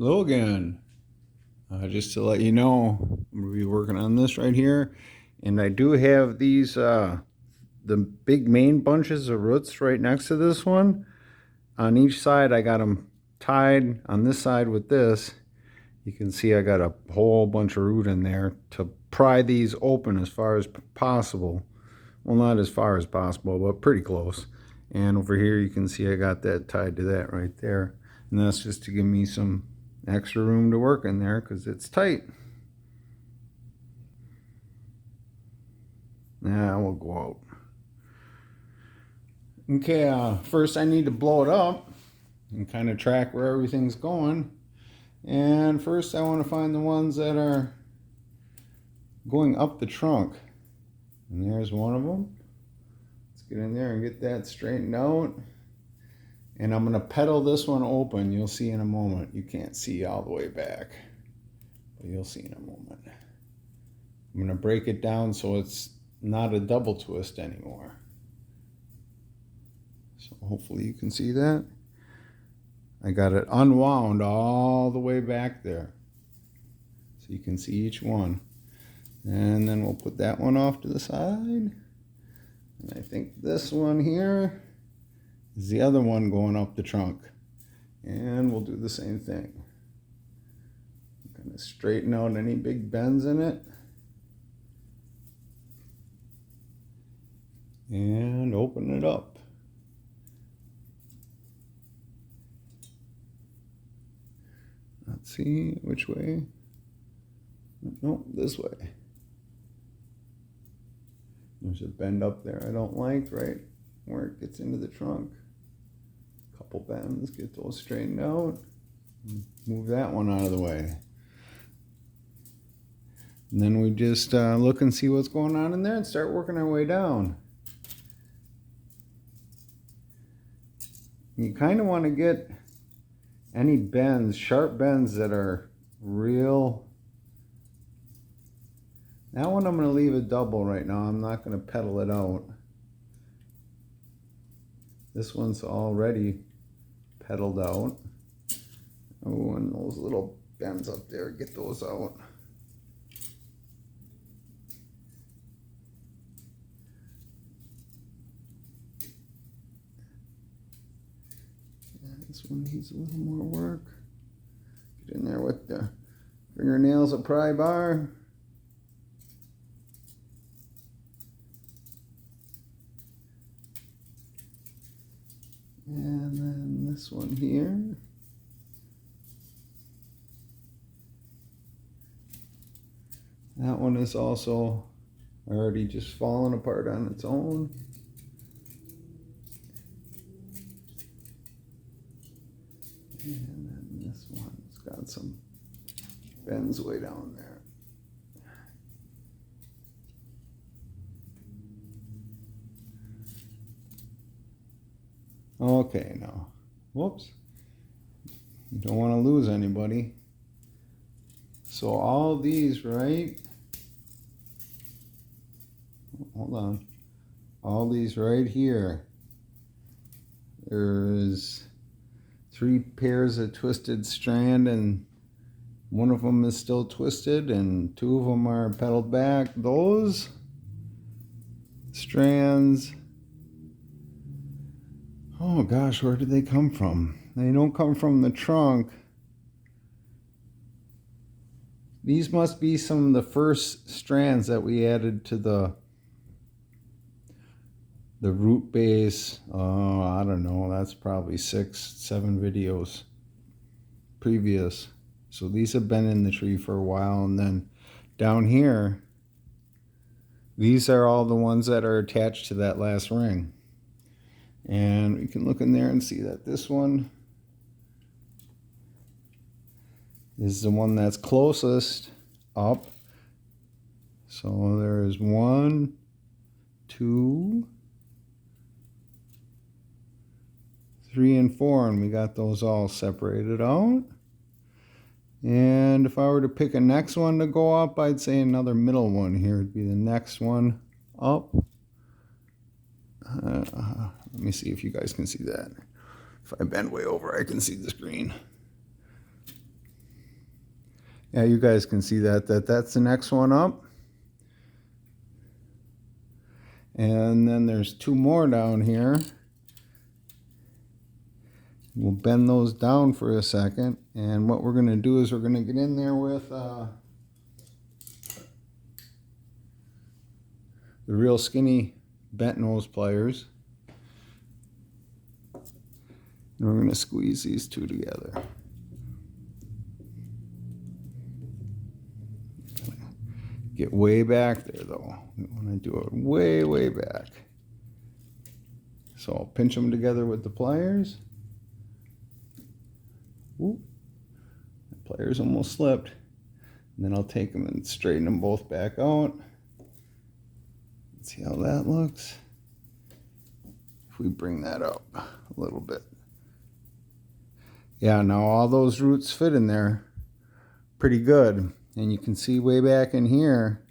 Hello again. Just to let you know, I'm going to be working on this right here. And I do have these, the big main bunches of roots right next to this one. On each side, I got them tied on this side with this. You can see I got a whole bunch of root in there to pry these open as far as possible. Well, not as far as possible, but pretty close. And over here, you can see I got that tied to that right there. And that's just to give me some extra room to work in there because it's tight. Now we'll go out. Okay, first I need to blow it up and kind of track where everything's going. And first I want to find the ones that are going up the trunk. And there's one of them. Let's get in there and get that straightened out. And I'm going to pedal this one open. You'll see in a moment. You can't see all the way back, but you'll see in a moment. I'm going to break it down so it's not a double twist anymore. So hopefully you can see that. I got it unwound all the way back there, so you can see each one. And then we'll put that one off to the side. And I think this one here is the other one going up the trunk. And we'll do the same thing. I'm going to straighten out any big bends in it. And open it up. Let's see which way. Nope, this way. There's a bend up there I don't like, right where it gets into the trunk. Couple bends, get those straightened out. Move that one out of the way. And then we just look and see what's going on in there and start working our way down. You kind of want to get any bends, sharp bends that are real. That one I'm going to leave a double right now. I'm not going to pedal it out. This one's already pedaled out. Oh, and those little bends up there, get those out. This one needs a little more work. Get in there with the fingernails of pry bar. And then this one here. That one is also already just falling apart on its own. And then this one's got some bends way down there. Okay, now, whoops. You don't want to lose anybody. So all these, right? Hold on. All these right here. There's 3 pairs of twisted strand, and one of them is still twisted, and 2 of them are pedaled back. Those strands, oh gosh, where did they come from? They don't come from the trunk. These must be some of the first strands that we added to the root base. Oh, I don't know, that's probably 6, 7 videos previous. So these have been in the tree for a while. And then down here, these are all the ones that are attached to that last ring. And we can look in there and see that this one is the one that's closest up. So there's 1, 2, 3, and 4, and we got those all separated out. And if I were to pick a next one to go up, I'd say another middle one here would be the next one up. Let me see if you guys can see that. If I bend way over, I can see the screen. Yeah, you guys can see that's the next one up. And then there's two more down here. We'll bend those down for a second. And what we're going to do is we're going to get in there with the real skinny bent nose pliers. And we're going to squeeze these two together. Get way back there though. We want to do it way, way back. So I'll pinch them together with the pliers. Ooh, the pliers almost slipped. And then I'll take them and straighten them both back out. Let's see how that looks. If we bring that up a little bit. Yeah, now all those roots fit in there pretty good. And you can see way back in here,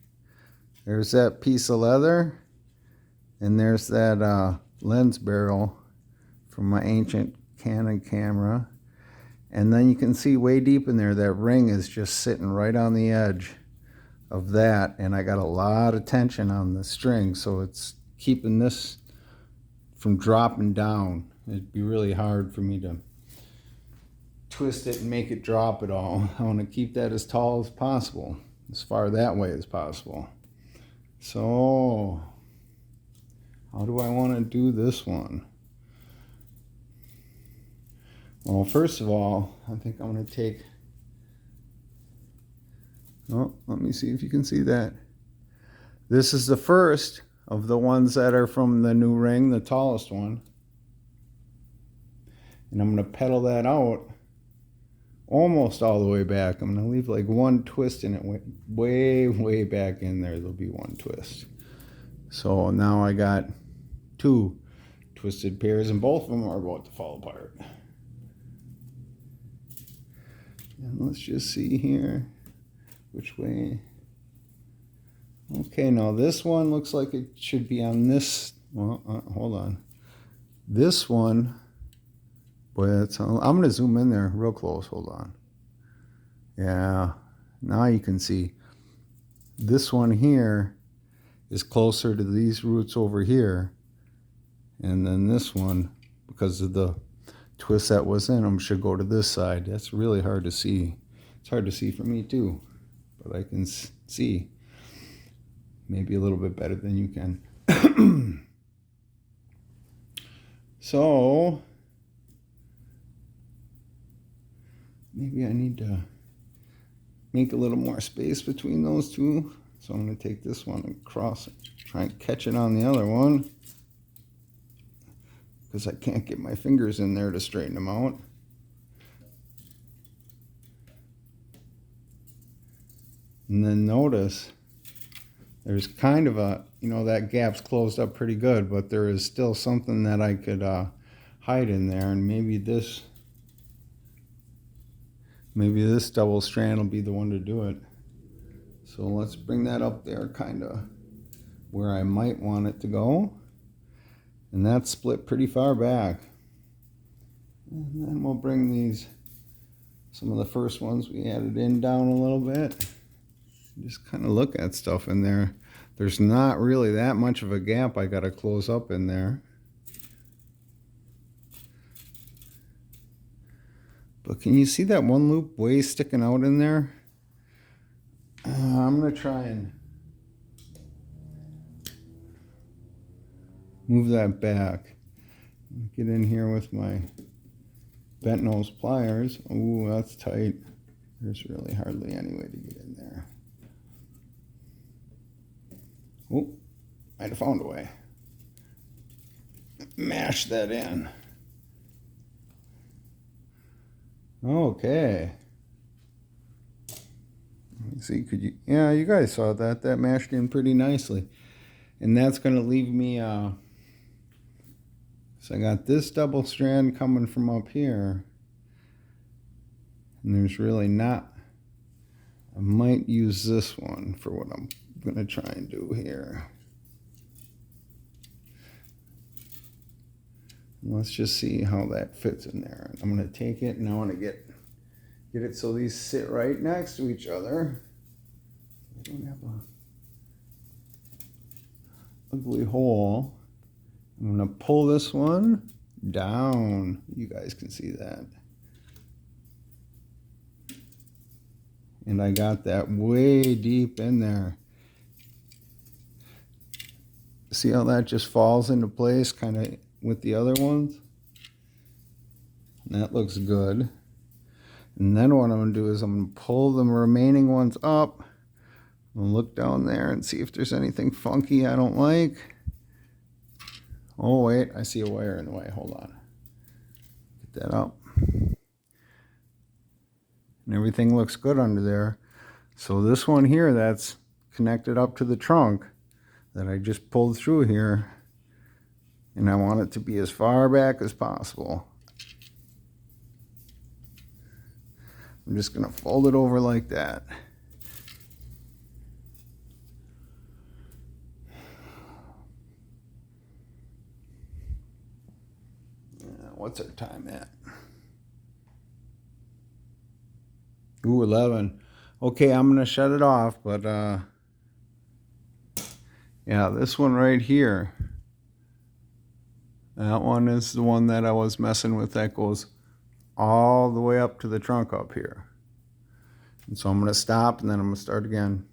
there's that piece of leather, and there's that lens barrel from my ancient Canon camera. And then you can see way deep in there, that ring is just sitting right on the edge of that. And I got a lot of tension on the string, so it's keeping this from dropping down. It'd be really hard for me to twist it and make it drop at all. I want to keep that as tall as possible, as far that way as possible. So how do I want to do this one? Well, first of all, I think I'm going to take, oh, let me see if you can see that. This is the first of the ones that are from the new ring, the tallest one. And I'm going to pedal that out almost all the way back. I'm going to leave like one twist in it, way, way back in there. There'll be one twist. So now I got two twisted pairs, and both of them are about to fall apart. And let's just see here which way. Okay, now this one looks like it should be on this. Well, hold on. This one. Boy, that's, I'm going to zoom in there real close. Hold on. Yeah, now you can see this one here is closer to these roots over here. And then this one, because of the twist that was in them, should go to this side. That's really hard to see. It's hard to see for me too, but I can see maybe a little bit better than you can. So maybe I need to make a little more space between those two. So I'm going to take this one and cross it, try and catch it on the other one, because I can't get my fingers in there to straighten them out. And then notice there's kind of a, that gap's closed up pretty good, but there is still something that I could hide in there, and maybe this double strand will be the one to do it. So let's bring that up there kind of where I might want it to go. And that's split pretty far back. And then we'll bring some of the first ones we added in down a little bit. Just kind of look at stuff in there. There's not really that much of a gap I got to close up in there. But can you see that one loop way sticking out in there? I'm going to try and move that back. Get in here with my bent nose pliers. Ooh, that's tight. There's really hardly any way to get in there. Oh, might have found a way. Mash that in. Okay. Let's see, yeah, you guys saw that. That mashed in pretty nicely. And that's going to leave me, so I got this double strand coming from up here. And there's really not, I might use this one for what I'm going to try and do here. And let's just see how that fits in there. I'm going to take it and I want to get get it so these sit right next to each other. I don't have a ugly hole. I'm gonna pull this one down. You guys can see that. And I got that way deep in there. See how that just falls into place kind of with the other ones? And that looks good. And then what I'm going to do is I'm going to pull the remaining ones up and look down there and see if there's anything funky I don't like. Oh wait, I see a wire in the way. Hold on. Get that up. And everything looks good under there. So this one here that's connected up to the trunk that I just pulled through here, and I want it to be as far back as possible. I'm just going to fold it over like that. What's our time at? Ooh, 11. Okay, I'm going to shut it off, but yeah, this one right here, that one is the one that I was messing with that goes all the way up to the trunk up here. And so I'm going to stop and then I'm going to start again.